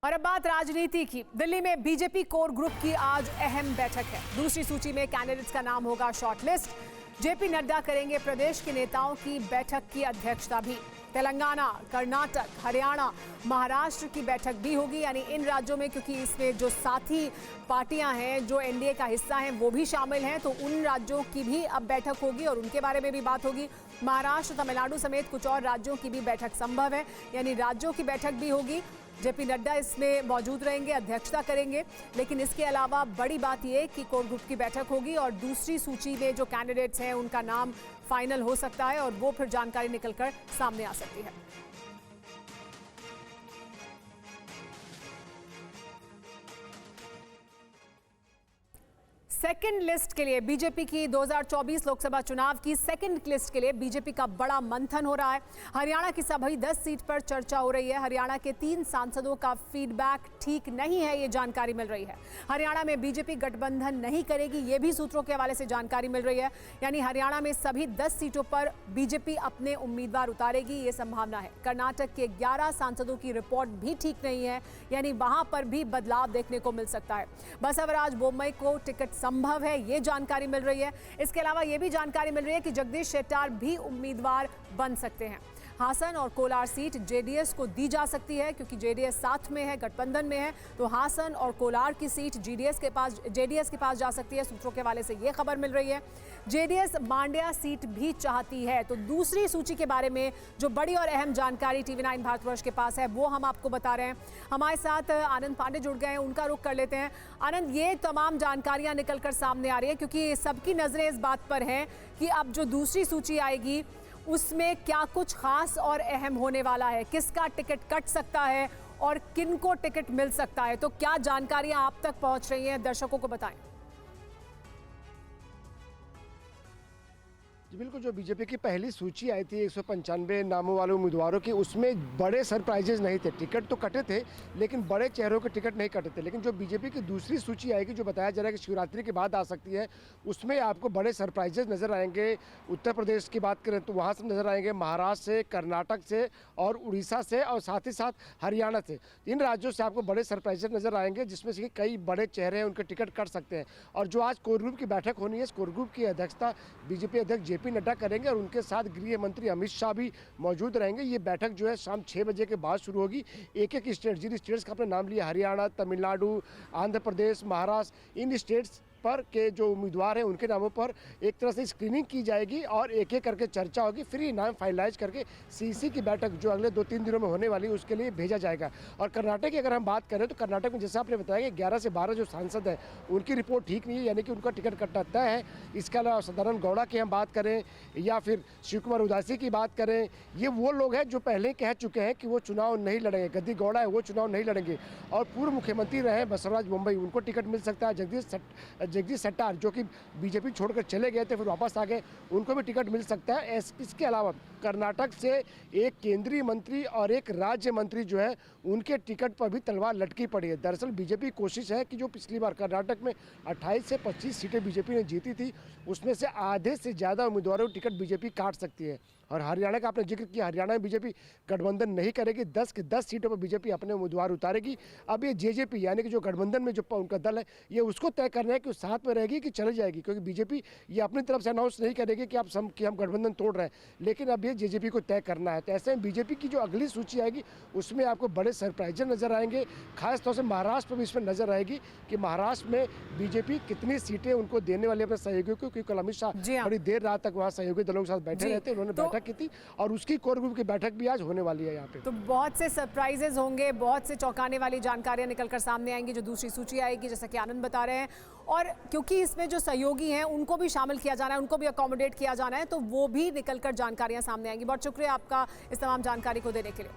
और अब बात राजनीति की। दिल्ली में बीजेपी कोर ग्रुप की आज अहम बैठक है। दूसरी सूची में कैंडिडेट्स का नाम होगा शॉर्टलिस्ट। जेपी नड्डा करेंगे प्रदेश के नेताओं की बैठक की अध्यक्षता भी। तेलंगाना, कर्नाटक, हरियाणा, महाराष्ट्र की बैठक भी होगी, यानी इन राज्यों में, क्योंकि इसमें जो साथी पार्टियां हैं जो एनडीए का हिस्सा हैं वो भी शामिल हैं, तो उन राज्यों की भी अब बैठक होगी और उनके बारे में भी बात होगी। महाराष्ट्र, तमिलनाडु समेत कुछ और राज्यों की भी बैठक संभव है, यानी राज्यों की बैठक भी होगी। जेपी नड्डा इसमें मौजूद रहेंगे, अध्यक्षता करेंगे। लेकिन इसके अलावा बड़ी बात यह कि कोर ग्रुप की बैठक होगी और दूसरी सूची में जो कैंडिडेट्स हैं उनका नाम फाइनल हो सकता है और वो फिर जानकारी निकलकर सामने आ सकती है। सेकंड लिस्ट के लिए बीजेपी की 2024 लोकसभा चुनाव की सेकंड लिस्ट के लिए बीजेपी का बड़ा मंथन हो रहा है। हरियाणा की सभी 10 सीट पर चर्चा हो रही है। हरियाणा के 3 सांसदों का फीडबैक ठीक नहीं है, ये जानकारी मिल रही है। हरियाणा में बीजेपी गठबंधन नहीं करेगी, ये भी सूत्रों के हवाले से जानकारी मिल रही है। यानी हरियाणा में सभी 10 सीटों पर बीजेपी अपने उम्मीदवार उतारेगी, ये संभावना है। कर्नाटक के 11 सांसदों की रिपोर्ट भी ठीक नहीं है, यानी वहां पर भी बदलाव देखने को मिल सकता है। बसवराज बोम्मई को टिकट संभव है, ये जानकारी मिल रही है। इसके अलावा ये भी जानकारी मिल रही है कि जगदीश शेट्टार भी उम्मीदवार बन सकते हैं। हासन और कोलार सीट जेडीएस को दी जा सकती है, क्योंकि जेडीएस साथ में है, गठबंधन में है, तो हासन और कोलार की सीट जेडीएस के पास जा सकती है। सूत्रों के हवाले से ये खबर मिल रही है। जेडीएस मांड्या सीट भी चाहती है। तो दूसरी सूची के बारे में जो बड़ी और अहम जानकारी टीवी9 भारतवर्ष के पास है वो हम आपको बता रहे हैं। हमारे साथ आनंद पांडे जुड़ गए हैं, उनका रुख कर लेते हैं। आनंद, ये तमाम जानकारियां निकलकर सामने आ रही है क्योंकि सबकी नजरें इस बात पर हैं कि अब जो दूसरी सूची आएगी उसमें क्या कुछ खास और अहम होने वाला है, किसका टिकट कट सकता है और किनको टिकट मिल सकता है। तो क्या जानकारियां आप तक पहुंच रही हैं, दर्शकों को बताएं। जी बिल्कुल, जो बीजेपी की पहली सूची आई थी 195 नामों वाले उम्मीदवारों की, उसमें बड़े सरप्राइजेज नहीं थे। टिकट तो कटे थे लेकिन बड़े चेहरों के टिकट नहीं कटे थे। लेकिन जो बीजेपी की दूसरी सूची आएगी, जो बताया जा रहा है कि शिवरात्रि के बाद आ सकती है, उसमें आपको बड़े सरप्राइजेज नजर आएंगे। उत्तर प्रदेश की बात करें तो वहाँ से नजर आएंगे, महाराष्ट्र से, कर्नाटक से और उड़ीसा से और साथ ही साथ हरियाणा से। इन राज्यों से आपको बड़े सरप्राइजेज नजर आएंगे, जिसमें से कई बड़े चेहरे हैं, उनके टिकट कट सकते हैं। और जो आज कोर ग्रुप की बैठक होनी है, इस कोर ग्रुप की अध्यक्षता बीजेपी अध्यक्ष जेपी नड्डा करेंगे और उनके साथ गृह मंत्री अमित शाह भी मौजूद रहेंगे। ये बैठक जो है शाम 6 बजे के बाद शुरू होगी। एक एक स्टेट, जिन स्टेट्स का आपने नाम लिया, हरियाणा, तमिलनाडु, आंध्र प्रदेश, महाराष्ट्र, इन स्टेट्स पर के जो उम्मीदवार हैं उनके नामों पर एक तरह से स्क्रीनिंग की जाएगी और एक एक करके चर्चा होगी। फिर ये नाम फाइनलाइज करके सीसी की बैठक जो अगले 2-3 दिनों में होने वाली है उसके लिए भेजा जाएगा। और कर्नाटक की अगर हम बात करें तो कर्नाटक में जैसे आपने बताया कि 11 से 12 जो सांसद हैं उनकी रिपोर्ट ठीक नहीं है, यानी कि उनका टिकट कटना तय है। इसके अलावा सदानंद गौड़ा की हम बात करें या फिर शिव कुमार उदासी की बात करें, ये वो लोग हैं जो पहले कह चुके हैं कि वो चुनाव नहीं लड़ेंगे। गद्दी गौड़ा है, वो चुनाव नहीं लड़ेंगे। और पूर्व मुख्यमंत्री रहे बसवराज बोम्मई, उनको टिकट मिल सकता है। जगदीश शेट्टार जो कि बीजेपी छोड़कर चले गए थे फिर वापस आ गए, उनको भी टिकट मिल सकता है। इसके अलावा कर्नाटक से एक केंद्रीय मंत्री और एक राज्य मंत्री जो है उनके टिकट पर भी तलवार लटकी पड़ी है। दरअसल बीजेपी की कोशिश है कि जो पिछली बार कर्नाटक में 28 से 25 सीटें बीजेपी ने जीती थी, उसमें से आधे से ज़्यादा उम्मीदवारों को टिकट बीजेपी काट सकती है। और हरियाणा का आपने जिक्र किया, हरियाणा में बीजेपी गठबंधन नहीं करेगी। 10 की 10 सीटों पर बीजेपी अपने उम्मीदवार उतारेगी। अब ये जेजेपी यानी कि जो गठबंधन में जो उनका दल है, ये उसको तय करना है कि वो साथ में रहेगी कि चली जाएगी, क्योंकि बीजेपी ये अपनी तरफ से अनाउंस नहीं करेगी कि हम गठबंधन तोड़ रहे हैं, लेकिन अब ये जेजेपी को तय करना है। तो ऐसे में बीजेपी की जो अगली सूची आएगी उसमें आपको बड़े सरप्राइजेस नजर आएंगे। खासतौर से महाराष्ट्र पर भी इसमें नजर आएगी कि महाराष्ट्र में बीजेपी कितनी सीटें उनको देने वाली अपने सहयोगियों को, क्योंकि कल अमित शाह बड़ी देर रात तक वहाँ सहयोगी दलों के साथ बैठे रहते, उन्होंने बैठक की थी और उसकी कोर ग्रुप की बैठक भी आज होने वाली है यहाँ पे। तो बहुत से सरप्राइजेस होंगे, बहुत से चौंकाने वाली जानकारियां निकलकर सामने आएंगी जो दूसरी सूची आएगी, जैसा कि आनंद बता रहे हैं। और क्योंकि इसमें जो सहयोगी हैं उनको भी शामिल किया जाना है, उनको भी अकोमोडेट किया जाना है, तो वो भी निकलकर जानकारियां सामने आएंगी। बहुत शुक्रिया आपका इस तमाम जानकारी को देने के लिए।